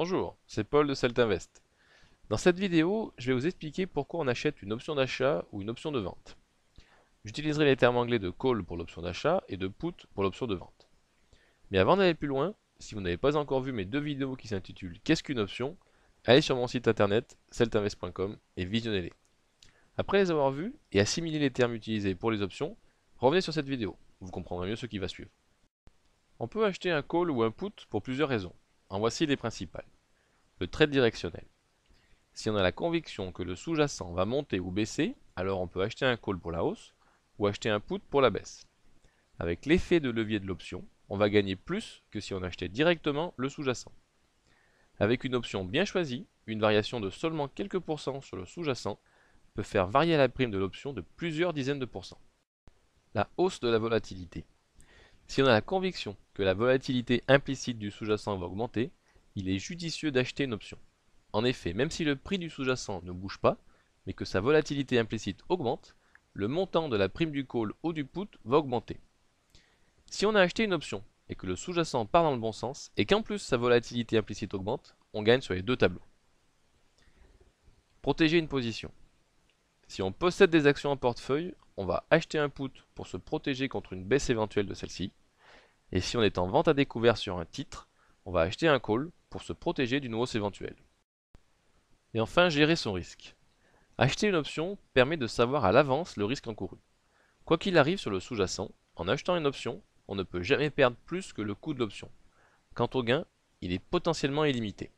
Bonjour, c'est Paul de Celtinvest. Dans cette vidéo, je vais vous expliquer pourquoi on achète une option d'achat ou une option de vente. J'utiliserai les termes anglais de call pour l'option d'achat et de put pour l'option de vente. Mais avant d'aller plus loin, si vous n'avez pas encore vu mes deux vidéos qui s'intitulent Qu'est-ce qu'une option, allez sur mon site internet celtinvest.com et visionnez-les. Après les avoir vus et assimiler les termes utilisés pour les options, revenez sur cette vidéo, vous comprendrez mieux ce qui va suivre. On peut acheter un call ou un put pour plusieurs raisons. En voici les principales. Le trade directionnel. Si on a la conviction que le sous-jacent va monter ou baisser, alors on peut acheter un call pour la hausse ou acheter un put pour la baisse. Avec l'effet de levier de l'option, on va gagner plus que si on achetait directement le sous-jacent. Avec une option bien choisie, une variation de seulement quelques pourcents sur le sous-jacent peut faire varier la prime de l'option de plusieurs dizaines de pourcents. La hausse de la volatilité. Si on a la conviction que la volatilité implicite du sous-jacent va augmenter, il est judicieux d'acheter une option. En effet, même si le prix du sous-jacent ne bouge pas, mais que sa volatilité implicite augmente, le montant de la prime du call ou du put va augmenter. Si on a acheté une option et que le sous-jacent part dans le bon sens, et qu'en plus sa volatilité implicite augmente, on gagne sur les deux tableaux. Protéger une position. Si on possède des actions en portefeuille, on va acheter un put pour se protéger contre une baisse éventuelle de celle-ci. Et si on est en vente à découvert sur un titre, on va acheter un call pour se protéger d'une hausse éventuelle. Et enfin, gérer son risque. Acheter une option permet de savoir à l'avance le risque encouru. Quoi qu'il arrive sur le sous-jacent, en achetant une option, on ne peut jamais perdre plus que le coût de l'option. Quant au gain, il est potentiellement illimité.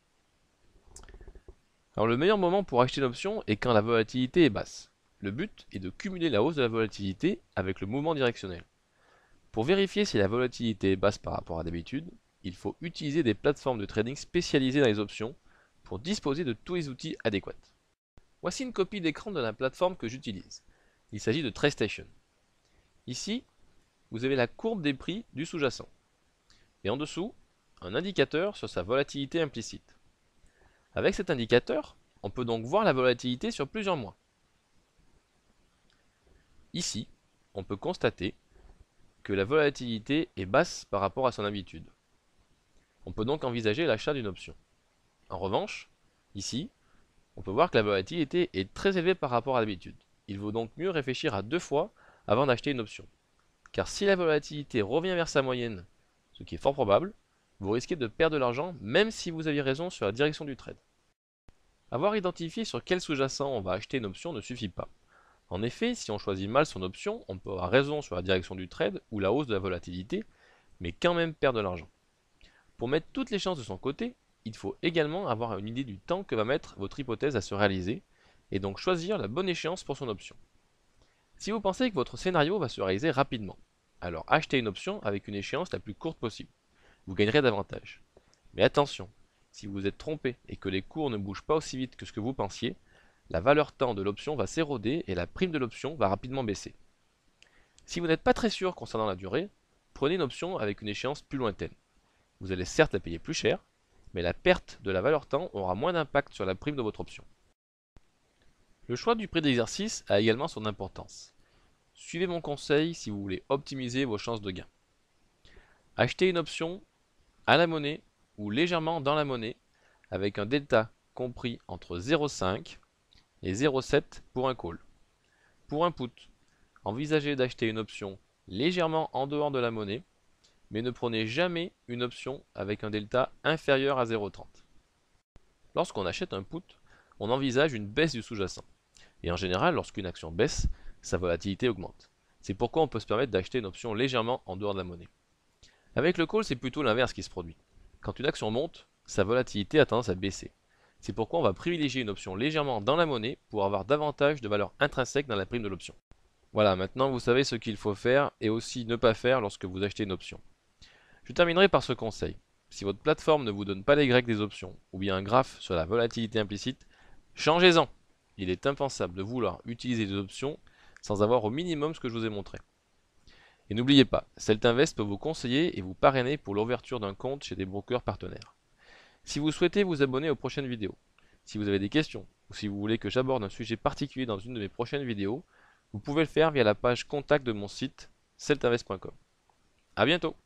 Alors le meilleur moment pour acheter une option est quand la volatilité est basse. Le but est de cumuler la hausse de la volatilité avec le mouvement directionnel. Pour vérifier si la volatilité est basse par rapport à d'habitude, il faut utiliser des plateformes de trading spécialisées dans les options pour disposer de tous les outils adéquats. Voici une copie d'écran de la plateforme que j'utilise. Il s'agit de TradeStation. Ici, vous avez la courbe des prix du sous-jacent. Et en dessous, un indicateur sur sa volatilité implicite. Avec cet indicateur, on peut donc voir la volatilité sur plusieurs mois. Ici, on peut constater que la volatilité est basse par rapport à son habitude. On peut donc envisager l'achat d'une option. En revanche, ici, on peut voir que la volatilité est très élevée par rapport à l'habitude. Il vaut donc mieux réfléchir à deux fois avant d'acheter une option. Car si la volatilité revient vers sa moyenne, ce qui est fort probable, vous risquez de perdre de l'argent même si vous aviez raison sur la direction du trade. Avoir identifié sur quel sous-jacent on va acheter une option ne suffit pas. En effet, si on choisit mal son option, on peut avoir raison sur la direction du trade ou la hausse de la volatilité, mais quand même perdre de l'argent. Pour mettre toutes les chances de son côté, il faut également avoir une idée du temps que va mettre votre hypothèse à se réaliser, et donc choisir la bonne échéance pour son option. Si vous pensez que votre scénario va se réaliser rapidement, alors achetez une option avec une échéance la plus courte possible. Vous gagnerez davantage. Mais attention, si vous vous êtes trompé et que les cours ne bougent pas aussi vite que ce que vous pensiez, la valeur temps de l'option va s'éroder et la prime de l'option va rapidement baisser. Si vous n'êtes pas très sûr concernant la durée, prenez une option avec une échéance plus lointaine. Vous allez certes la payer plus cher, mais la perte de la valeur temps aura moins d'impact sur la prime de votre option. Le choix du prix d'exercice a également son importance. Suivez mon conseil si vous voulez optimiser vos chances de gain. Achetez une option à la monnaie ou légèrement dans la monnaie avec un delta compris entre 0,5 et 0,7 pour un call. Pour un put, envisagez d'acheter une option légèrement en dehors de la monnaie, mais ne prenez jamais une option avec un delta inférieur à 0,30. Lorsqu'on achète un put, on envisage une baisse du sous-jacent. Et en général, lorsqu'une action baisse, sa volatilité augmente. C'est pourquoi on peut se permettre d'acheter une option légèrement en dehors de la monnaie. Avec le call, c'est plutôt l'inverse qui se produit. Quand une action monte, sa volatilité a tendance à baisser. C'est pourquoi on va privilégier une option légèrement dans la monnaie pour avoir davantage de valeur intrinsèque dans la prime de l'option. Voilà, maintenant vous savez ce qu'il faut faire et aussi ne pas faire lorsque vous achetez une option. Je terminerai par ce conseil. Si votre plateforme ne vous donne pas les grecs des options ou bien un graphe sur la volatilité implicite, changez-en. Il est impensable de vouloir utiliser des options sans avoir au minimum ce que je vous ai montré. Et n'oubliez pas, Celtinvest peut vous conseiller et vous parrainer pour l'ouverture d'un compte chez des brokers partenaires. Si vous souhaitez vous abonner aux prochaines vidéos, si vous avez des questions ou si vous voulez que j'aborde un sujet particulier dans une de mes prochaines vidéos, vous pouvez le faire via la page contact de mon site celtinvest.com. A bientôt!